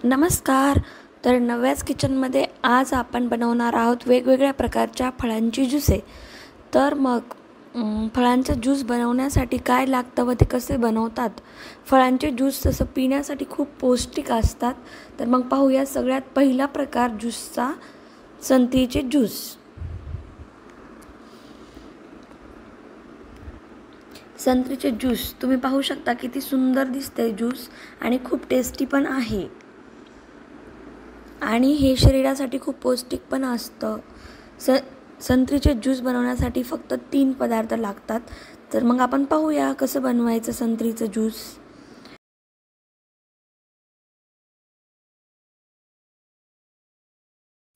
नमस्कार. तर नव्याच किचनमध्ये आज आपण बनवणार आहोत वेगवेगळ्या प्रकारच्या फळांची ज्यूसे. तर मग फळांचा ज्यूस बनवण्यासाठी काय लागतं व ते कसे बनवतात. फळांचे ज्यूस तसं पिण्यासाठी खूप पौष्टिक असतात. तर मग पाहूया सगळ्यात पहिला प्रकार ज्यूसचा, संत्रीचे ज्यूस. संत्रीचे ज्यूस तुम्ही पाहू शकता किती सुंदर दिसते ज्यूस आणि खूप टेस्टी पण आहे. आणि हे शरीरासाठी खूप पौष्टिक पण असतं. संत्रीचे ज्यूस बनवण्यासाठी फक्त 3 पदार्थ लागतात. तर मग आपण पाहूया कसं बनवायचं संत्रीचं ज्यूस.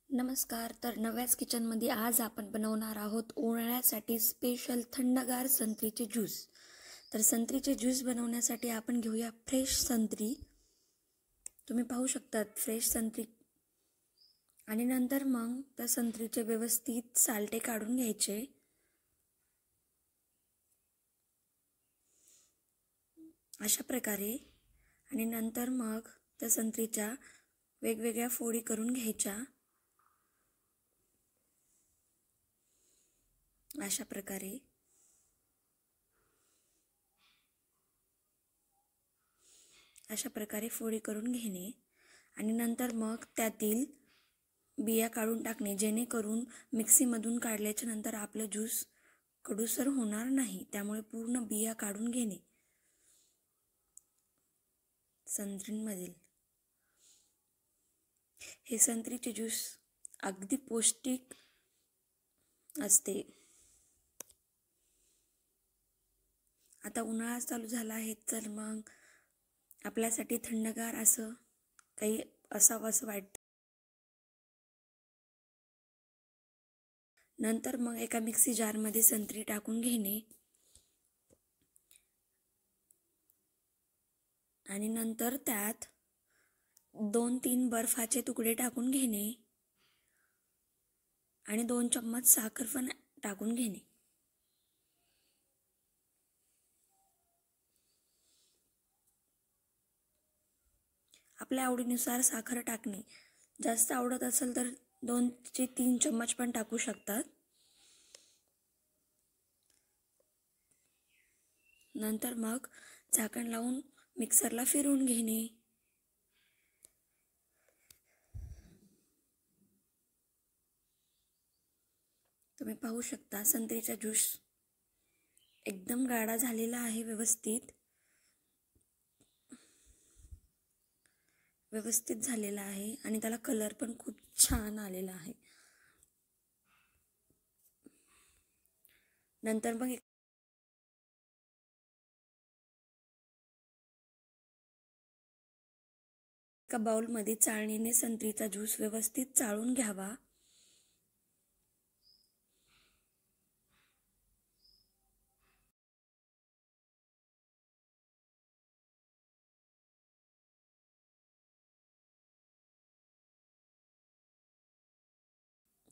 नमस्कार. तर नव्याच किचनमध्ये आज आपण बनवणार आहोत उन्हाळ्यासाठी स्पेशल थंडगार संत्रीचे ज्यूस. तर संत्रीचे ज्यूस बनवण्यासाठी आपण घेऊया फ्रेश संत्री. तुम्ही पाहू शकता फ्रेश संत्री. आणि नंतर मग त्या संत्रीचे व्यवस्थित सालटे काढून घ्यायचे. अशा प्रकारे. आणि नंतर मग त्या संत्रीच्या वेगवेगळ्या फोडी करून घ्यायच्या. अशा प्रकारे. अशा प्रकारे फोडी करून घेणे आणि नंतर मग त्यातील बिया काढून टाकणे, जेणेकरून मिक्सीमधून काढल्याच्या नंतर आपलं ज्यूस कडूसर होणार नाही. त्यामुळे पूर्ण बिया काढून घेणे संत्रींमधील. हे संत्रीचे ज्यूस अगदी पौष्टिक असते. आता उन्हाळा चालू झाला आहे, तर मग आपल्यासाठी थंडगार असं काही असावं असं वाटतं. नंतर मग एका मिक्सी जारमध्ये संत्री टाकून घेणे आणि नंतर त्यात 2-3 बर्फाचे तुकडे टाकून घेणे आणि 2 चम्मच साखर पण टाकून घेणे. आपल्या आवडीनुसार साखर टाकणे. जास्त आवडत असेल तर 2 ते 3 चम्मच पण टाकू शकतात. नंतर मग झाकण लावून मिक्सरला फिरवून घेणे. तुम्ही पाहू शकता संत्रीचा ज्यूस एकदम गाढा झालेला आहे. व्यवस्थित झालेला आहे आणि त्याला कलर पण खूप छान आलेला आहे. नंतर मग एका बाउलमध्ये चाळणीने संत्रीचा ज्यूस व्यवस्थित चाळून घ्यावा.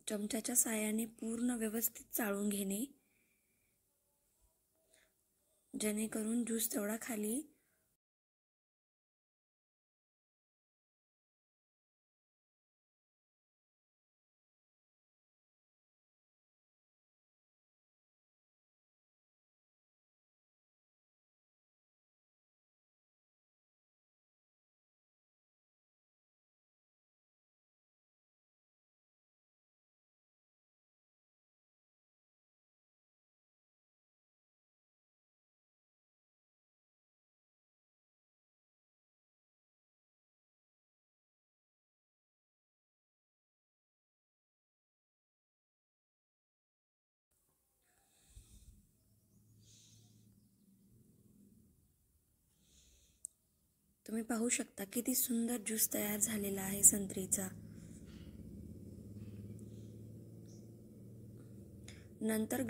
चमच्याच्या साहाय्याने पूर्ण व्यवस्थित चाळून घेणे, जेणेकरून ज्यूस तेवढा खाली तुम्ही पाहू शकता किती सुंदर ज्यूस तयार झालेला आहे संत्रीचा. नंतर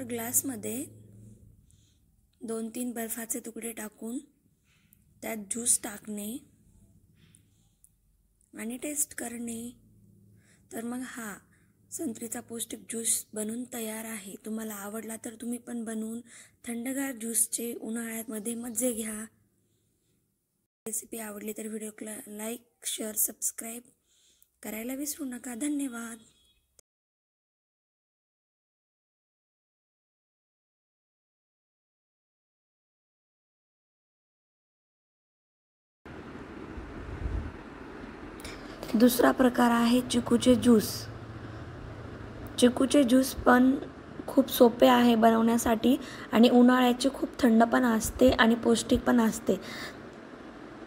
ग्लासमध्ये 2-3 बर्फाचे तुकडे टाकून त्यात ज्यूस टाकणे आणि टेस्ट करणे. तर मग हा संत्रीचा पौष्टिक ज्यूस बनून तयार आहे. तुम्हाला आवडला तर तुम्ही पण बनवून थंडगार ज्यूसचे उन्हाळ्यामध्ये मजे घ्या. रेसिपी आवडली तर व्हिडिओला लाईक, शेअर, सबस्क्राईब करायला विसरू नका. धन्यवाद. दुसरा प्रकार आहे चिकूचे ज्यूस. चिकूचे ज्यूस पण खूप सोपे आहे बनवण्यासाठी आणि उन्हाळ्याचे खूप थंड पण असते आणि पौष्टिक पण असते.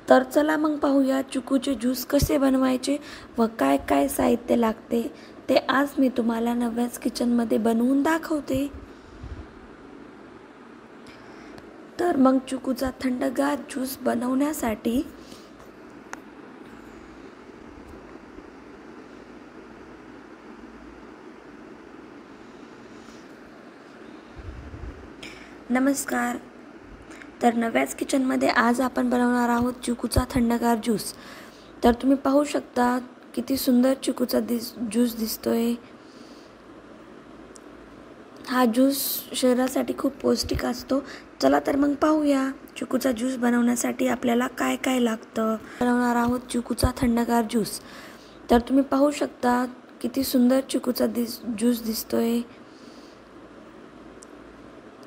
तर चला मग पाहूया चिकूचे ज्यूस कसे बनवायचे व काय काय साहित्य लागते ते आज मी तुम्हाला नव्याच किचनमध्ये बनवून दाखवते. तर मग चिकूचा थंडगार ज्यूस बनवण्यासाठी नमस्कार. तर नव्याच किचनमध्ये आज आपण बनवणार आहोत चिकूचा थंडगार ज्यूस. तर तुम्ही पाहू शकता किती सुंदर चिकूचा ज्यूस दिसतोय. हा ज्यूस शरीरासाठी खूप पौष्टिक असतो. चला तर मग पाहूया चिकूचा ज्यूस बनवण्यासाठी आपल्याला काय काय लागतं. बनवणार आहोत चिकूचा थंडगार ज्यूस. तर तुम्ही पाहू शकता किती सुंदर चिकूचा ज्यूस दिसतोय.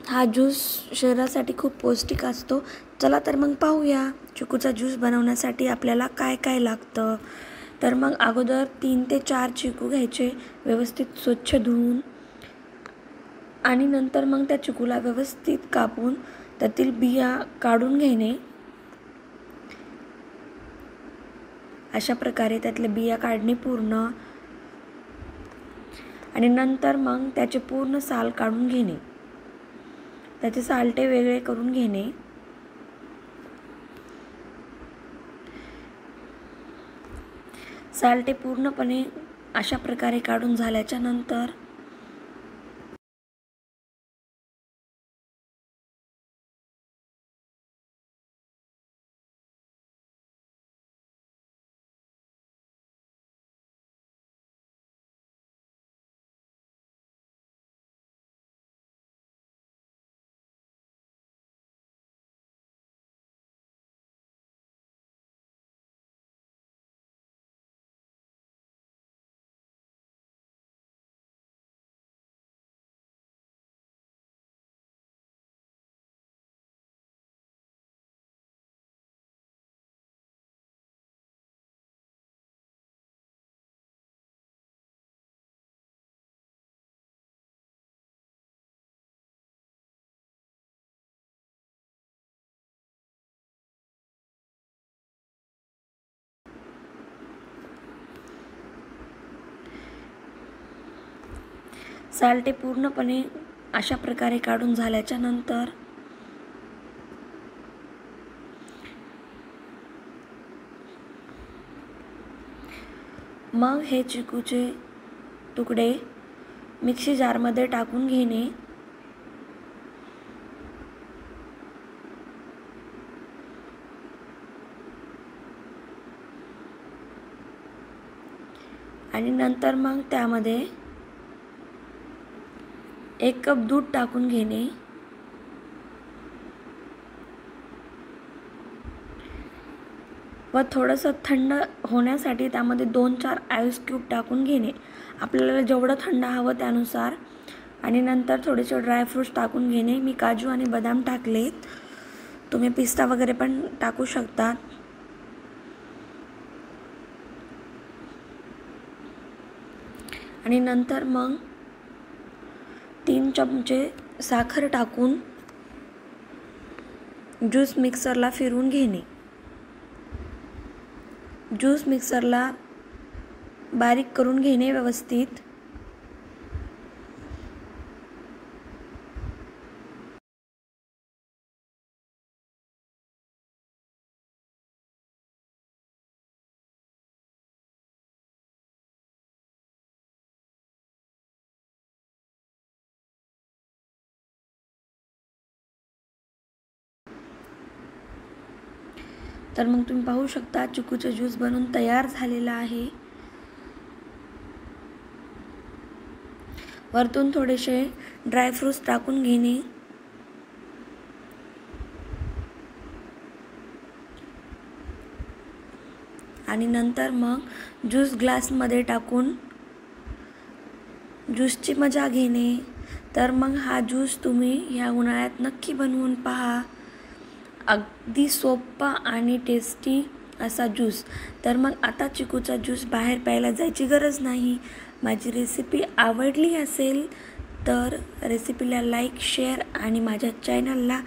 हा ज्यूस शरीरासाठी खूप पौष्टिक असतो. चला तर मग पाहूया चिकूचा ज्यूस बनवण्यासाठी आपल्याला काय काय लागतं. तर मग अगोदर 3 ते 4 चिकू घ्यायचे, व्यवस्थित स्वच्छ धुवून, आणि नंतर मग त्या चिकूला व्यवस्थित कापून त्यातील बिया काढून घेणे. अशा प्रकारे त्यातले बिया काढणे पूर्ण, आणि नंतर मग त्याचे पूर्ण साल काढून घेणे, त्याचे सालटे वेगळे करून घेणे. सालटे पूर्णपणे अशा प्रकारे काढून झाल्याच्या नंतर सालटे पूर्णपणे अशा प्रकारे काढून झाल्याच्या नंतर मग हे चिकूचे तुकडे मिक्सी जारमध्ये टाकून घेणे. आणि नंतर मग त्यामध्ये 1 कप दूध टाकून घेणे. व थोडंसं थंड होण्यासाठी त्यामध्ये 2-4 आईस क्यूब टाकून घेणे, आपल्याला जेवढं थंड हवं त्यानुसार. आणि नंतर थोडेसे ड्रायफ्रूट्स टाकून घेणे. मी काजू आणि बदाम टाकलेत, तुम्ही पिस्ता वगैरे पण टाकू शकता. आणि नंतर मग 3 चमचे साखर टाकून ज्यूस मिक्सरला फिरवून घेणे. ज्यूस मिक्सरला बारीक करून घेणे व्यवस्थित. तर मग तुम्ही पाहू शकता चिकूचा ज्यूस बनवून तयार झालेला आहे. वरतून थोडेसे ड्रायफ्रूट्स टाकून घेणे. आणि नंतर मग ज्यूस ग्लासमध्ये टाकून ज्यूसची मजा घेणे. तर मग हा ज्यूस तुम्ही ह्या उन्हाळ्यात नक्की बनवून पहा. अगदी सोपा आणि टेस्टी असा ज्यूस. तर मग आता चिकूचा ज्यूस बाहेर प्यायला जायची गरज नाही. माझी रेसिपी आवडली असेल तर रेसिपीला लाईक, शेअर आणि माझ्या चॅनलला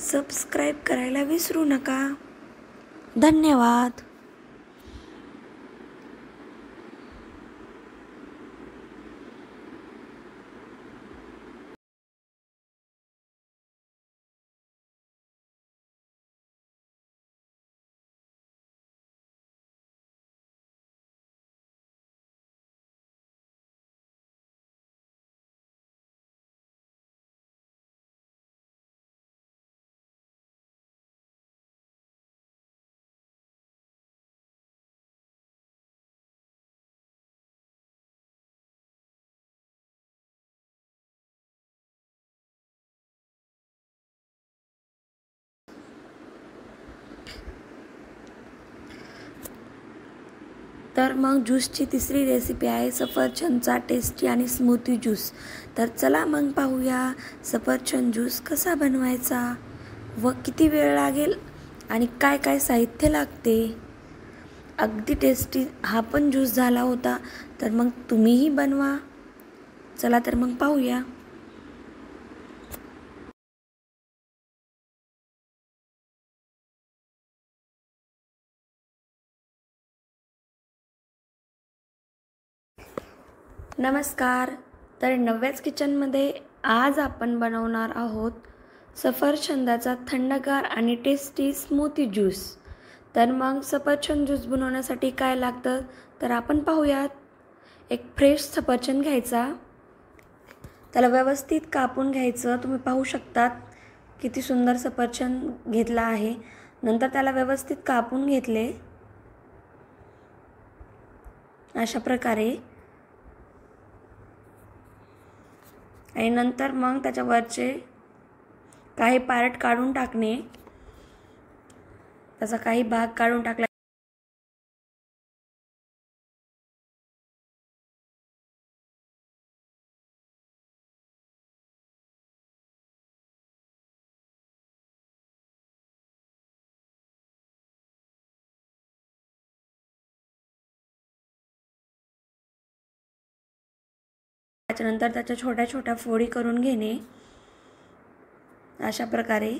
सबस्क्राईब करायला विसरू नका. धन्यवाद. तर मग ज्यूसची तिसरी रेसिपी आहे सफरचंदचा टेस्टी आणि स्मूथी ज्यूस. तर चला मग पाहूया सफरचंद ज्यूस कसा बनवायचा व किती वेळ लागेल आणि काय काय साहित्य लागते. अगदी टेस्टी हा पण ज्यूस झाला होता. तर मग तुम्हीही बनवा. चला तर मग पाहूया. नमस्कार. तर नव्याच किचनमध्ये आज आपण बनवणार आहोत सफरचंदाचा थंडगार आणि टेस्टी स्मूथी ज्यूस. तर मग सफरचंद ज्यूस बनवण्यासाठी काय लागतं तर आपण पाहूयात. एक फ्रेश सफरचंद घ्यायचा, त्याला व्यवस्थित कापून घ्यायचं. तुम्ही पाहू शकतात किती सुंदर सफरचंद घेतला आहे. नंतर त्याला व्यवस्थित कापून घेतले अशा प्रकारे. आणि नंतर मग त्याच्यावरचे काही पार्ट काढून टाकणे. त्याचा काही भाग काढून टाकला. त्याच्यानंतर त्याच्या छोट्या छोट्या फोडी करून घेणे अशा प्रकारे.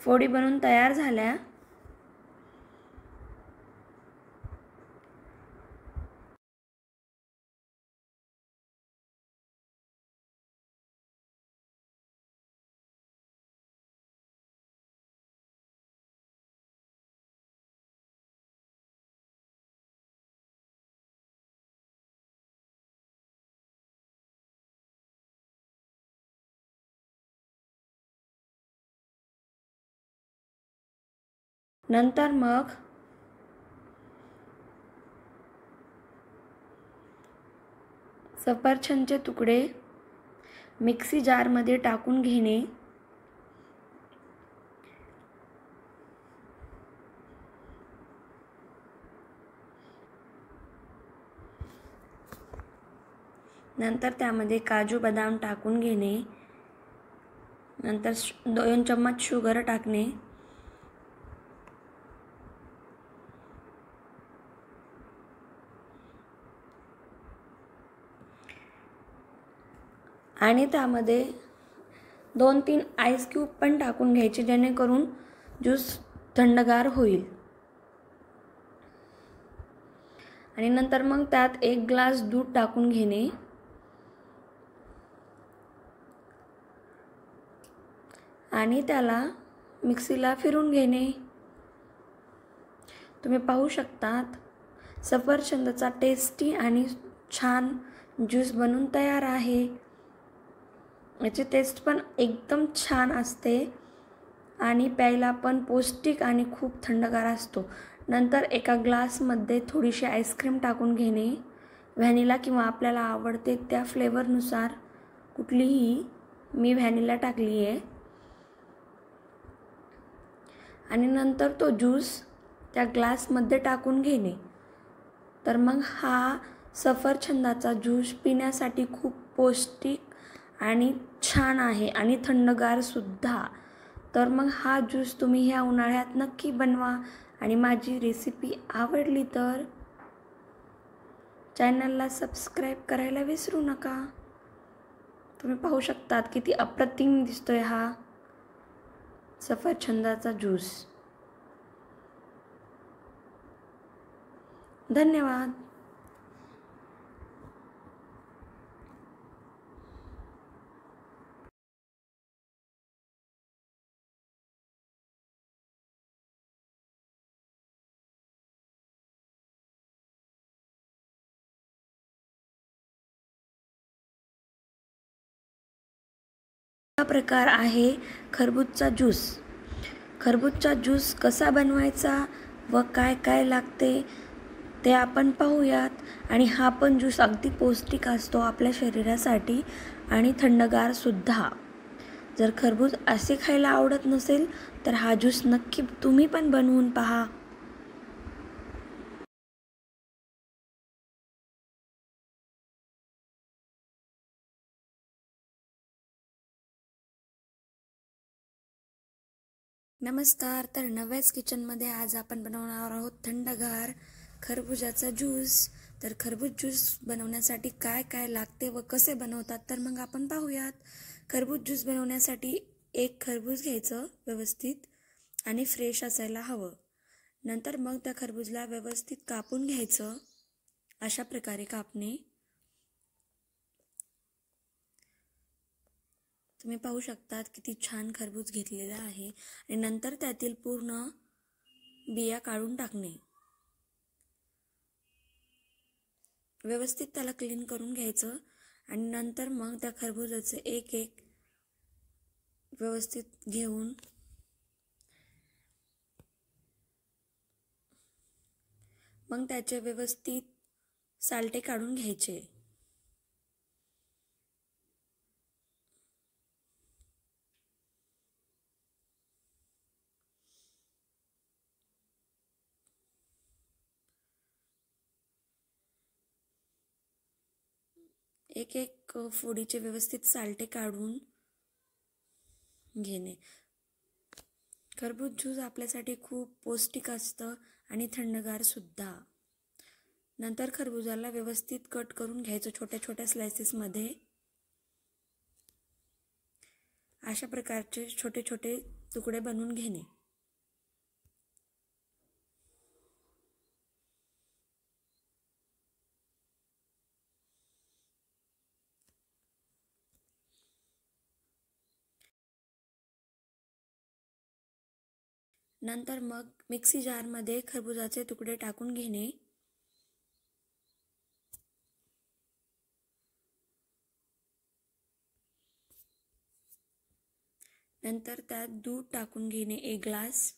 फोडी बनवून तयार झाल्या. नंतर मग सफरचंदचे तुकडे मिक्सी जारमध्ये टाकून घेणे. नंतर त्यामध्ये काजू बदाम टाकून घेणे. नंतर 2 चम्मच शुगर टाकणे. आणि त्यामध्ये 2-3 आईस क्यूब पण टाकून घ्यायचे जेणेकरून ज्यूस थंडगार होईल. आणि नंतर मग त्यात 1 ग्लास दूध टाकून घेणे. आणि त्याला मिक्सीला फिरून घेणे. तुम्ही पाहू शकतात सफरचंदाचा टेस्टी आणि छान ज्यूस बनून तयार आहे. याची टेस्ट पण एकदम छान असते आणि प्यायला पण पौष्टिक आणि खूप थंडगार असतो. नंतर एका ग्लासमध्ये थोडीशी आईस्क्रीम टाकून घेणे. व्हॅनिला किंवा आपल्याला आवडते त्या फ्लेवरनुसार कुठलीही. मी व्हॅनिला टाकली आहे. आणि नंतर तो ज्यूस त्या ग्लासमध्ये टाकून घेणे. तर मग हा सफरचंदाचा ज्यूस पिण्यासाठी खूप पौष्टिक आणि छान आहे आणि थंडगारसुद्धा. तर मग हा ज्यूस तुम्ही ह्या उन्हाळ्यात नक्की बनवा. आणि माझी रेसिपी आवडली तर चॅनलला सबस्क्राईब करायला विसरू नका. तुम्ही पाहू शकतात किती अप्रतिम दिसतोय हा सफरचंदाचा ज्यूस. धन्यवाद. हा प्रकार आहे खरबूजचा ज्यूस. खरबूजचा ज्यूस कसा बनवायचा व काय काय लागते ते आपण पाहूयात. आणि हा पण ज्यूस अगदी पौष्टिक असतो आपल्या शरीरासाठी आणि थंडगारसुद्धा. जर खरबूज असे खायला आवडत नसेल तर हा ज्यूस नक्की तुम्ही पण बनवून पहा. नमस्कार. तर नव्याच किचनमध्ये आज आपण बनवणार आहोत थंडगार खरबुजाचा ज्यूस. तर खरबूज ज्यूस बनवण्यासाठी काय काय लागते व कसे बनवतात तर मग आपण पाहूयात. खरबूज ज्यूस बनवण्यासाठी एक खरबूज घ्यायचं व्यवस्थित आणि फ्रेश असायला हवं. नंतर मग त्या खरबूजला व्यवस्थित कापून घ्यायचं. अशा प्रकारे कापणे. तुम्ही पाहू शकतात किती छान खरबूज घेतलेला आहे. आणि नंतर त्यातील पूर्ण बिया काढून टाकणे. व्यवस्थित त्याला क्लीन करून घ्यायचं आणि नंतर मग त्या खरबुजाचे एक एक व्यवस्थित घेऊन मग त्याचे व्यवस्थित सालटे काढून घ्यायचे. एक एक फोडीचे व्यवस्थित सालटे काढून घेणे. खरबूज ज्यूस आपल्यासाठी खूप पौष्टिक असतं आणि थंडगार सुद्धा. नंतर खरबुजाला व्यवस्थित कट करून घ्यायचं छोट्या छोट्या स्लायसेसमध्ये. अशा प्रकारचे छोटे छोटे तुकडे बनवून घेणे. नंतर मग मिक्सी जारमध्ये खरबुजाचे तुकडे टाकून घेणे. नंतर त्यात दूध टाकून घेणे 1 ग्लास.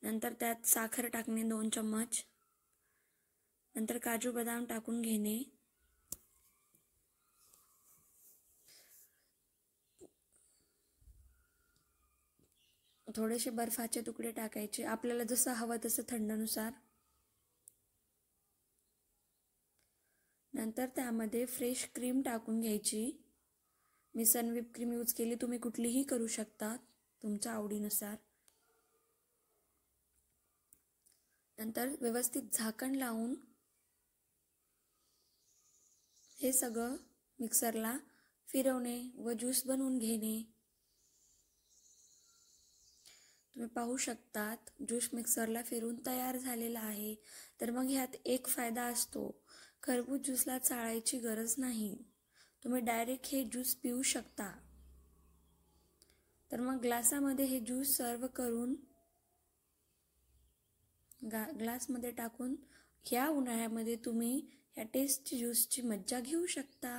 नंतर त्यात साखर टाकणे 2 चम्मच. नंतर काजू बदाम टाकून घेणे. थोडेसे बर्फाचे तुकडे टाकायचे आपल्याला जसं हवं तसं थंडनुसार. नंतर त्यामध्ये फ्रेश क्रीम टाकून घ्यायची. मी सनविप क्रीम यूज केली, तुम्ही कुठलीही करू शकता तुमच्या आवडीनुसार. नंतर व्यवस्थित झाकण लावून हे सगळं मिक्सरला फिरवणे व ज्यूस बनवून घेणे. तुम्ही पाहू शकतात ज्यूस मिक्सरला फिरून तयार झालेला आहे. तर मग ह्यात एक फायदा असतो, खरबूज ज्यूसला चाळायची गरज नाही. तुम्ही डायरेक्ट हे ज्यूस पिऊ शकता. तर मग ग्लासामध्ये हे ज्यूस सर्व करून ग्लासमध्ये टाकून ह्या उन्हाळ्यामध्ये तुम्ही ह्या टेस्टी ज्यूसची मज्जा घेऊ शकता.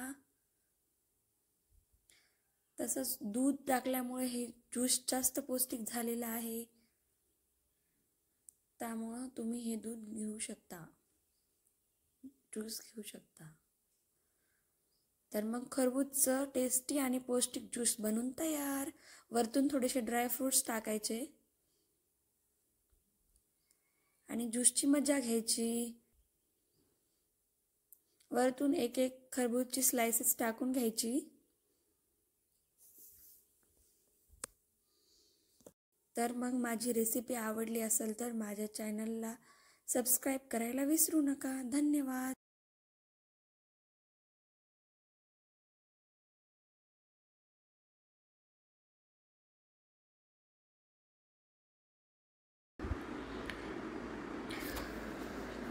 तसंच दूध टाकल्यामुळे हे ज्यूस जास्त पौष्टिक झालेलं आहे. त्यामुळं तुम्ही हे दूध घेऊ शकता, ज्यूस घेऊ शकता. तर मग खरबूजचं टेस्टी आणि पौष्टिक ज्यूस बनून तयार. वरतून थोडेसे ड्रायफ्रुट्स टाकायचे आणि ज्यूसची मजा घ्यायची. वरतून एक एक खरबूजची स्लाइसेस टाकून घ्यायची. तर मग माझी रेसिपी आवडली असेल तर माझ्या चॅनलला सबस्क्राईब करायला विसरू नका. धन्यवाद.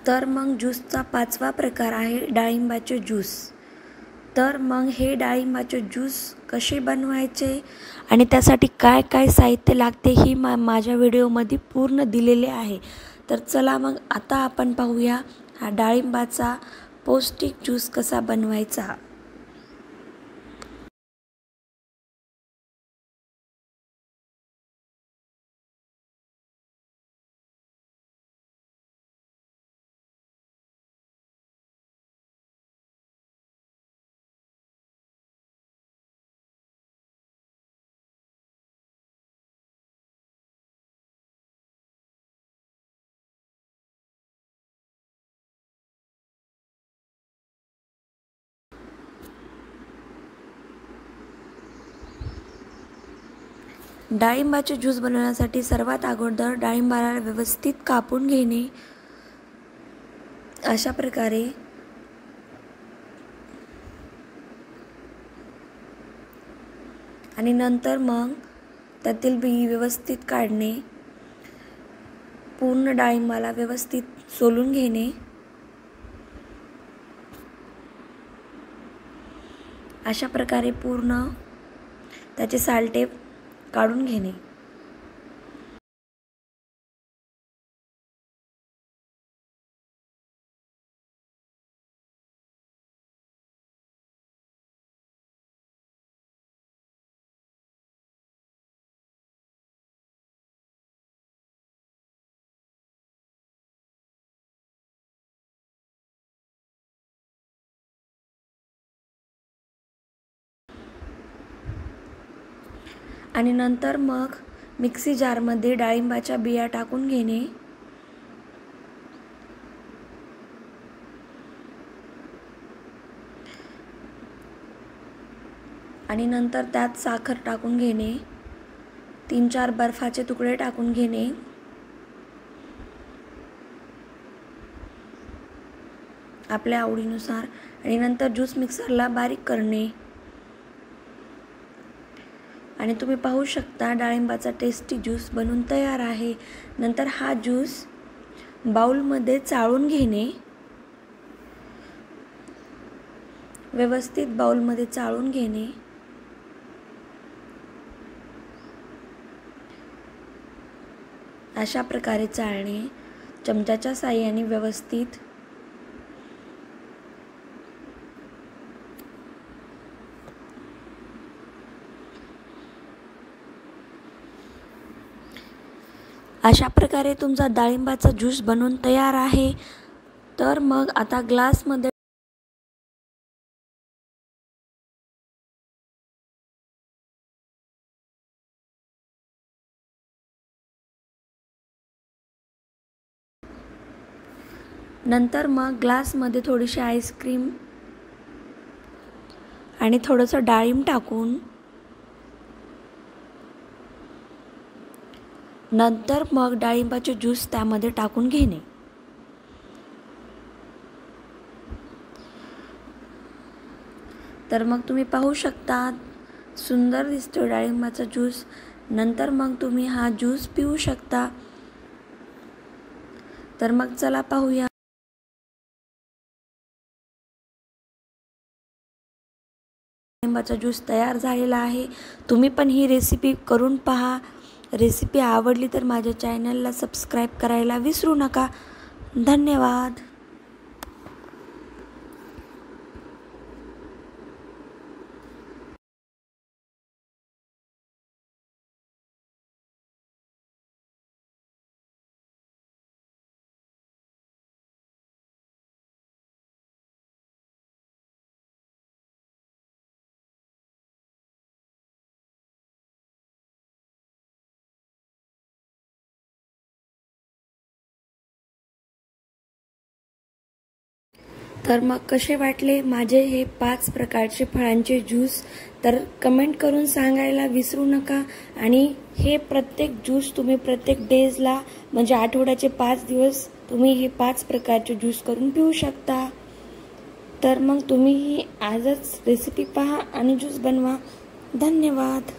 तर मग ज्यूसचा 5वा प्रकार आहे डाळिंबाचे ज्यूस. तर मग हे डाळिंबाचे ज्यूस कसे बनवायचे आणि त्यासाठी काय काय साहित्य लागते ही माझ्या व्हिडिओमध्ये पूर्ण दिलेले आहे. तर चला मग आता आपण पाहूया हा डाळिंबाचा पौष्टिक ज्यूस कसा बनवायचा. डाळिंबाचे ज्यूस बनवण्यासाठी सर्वात अगोदर डाळिंबाला व्यवस्थित कापून घेणे. अशा प्रकारे आणि नंतर मग त्यातील बी व्यवस्थित काढणे. पूर्ण डाळिंबाला व्यवस्थित सोलून घेणे. अशा प्रकारे पूर्ण त्याचे सालटे काढून घेणे. आणि नंतर मग मिक्सी जारमध्ये डाळिंबाच्या बिया टाकून घेणे. आणि नंतर त्यात साखर टाकून घेणे. 3-4 बर्फाचे तुकडे टाकून घेणे. आपल्या आवडीनुसार. आणि नंतर ज्यूस मिक्सरला बारीक करणे. आणि तुम्ही पाहू शकता डाळिंबाचा टेस्टी ज्यूस बनून तयार आहे. नंतर हा ज्यूस बाउलमध्ये चाळून घेणे. व्यवस्थित बाउलमध्ये चाळून घेणे. अशा प्रकारे चाळणे. चमच्याच्या साहाय्याने व्यवस्थित अशा प्रकारे तुमचा डाळिंबाचा ज्यूस बनवून तयार आहे. तर मग आता ग्लासमध्ये नंतर मग ग्लासमध्ये थोडीशी आईस्क्रीम आणि थोडंसं डाळिंब टाकून नंतर मग डाळिंबाचे ज्यूस त्यामध्ये टाकून घेणे. तर मग तुम्ही पाहू शकता सुंदर दिसतो डाळिंबाचा ज्यूस. नंतर मग तुम्ही हा ज्यूस पिऊ शकता. तर मग चला पाहूया डाळिंबाचा ज्यूस तयार झालेला आहे. तुम्ही पण ही रेसिपी करून पहा. रेसिपी आवडली तर माझ्या चॅनलला सबस्क्राईब करायला विसरू नका. धन्यवाद. तर मग कसे वाटले माझे हे 5 प्रकारचे फळांचे ज्यूस? तर कमेंट करून सांगायला विसरू नका. आणि हे प्रत्येक ज्यूस तुम्ही प्रत्येक डेजला म्हणजे आठवड्याचे 5 दिवस तुम्ही हे 5 प्रकारचे ज्यूस करून पिऊ शकता. तर मग तुम्ही आजच रेसिपी पहा आणि ज्यूस बनवा. धन्यवाद.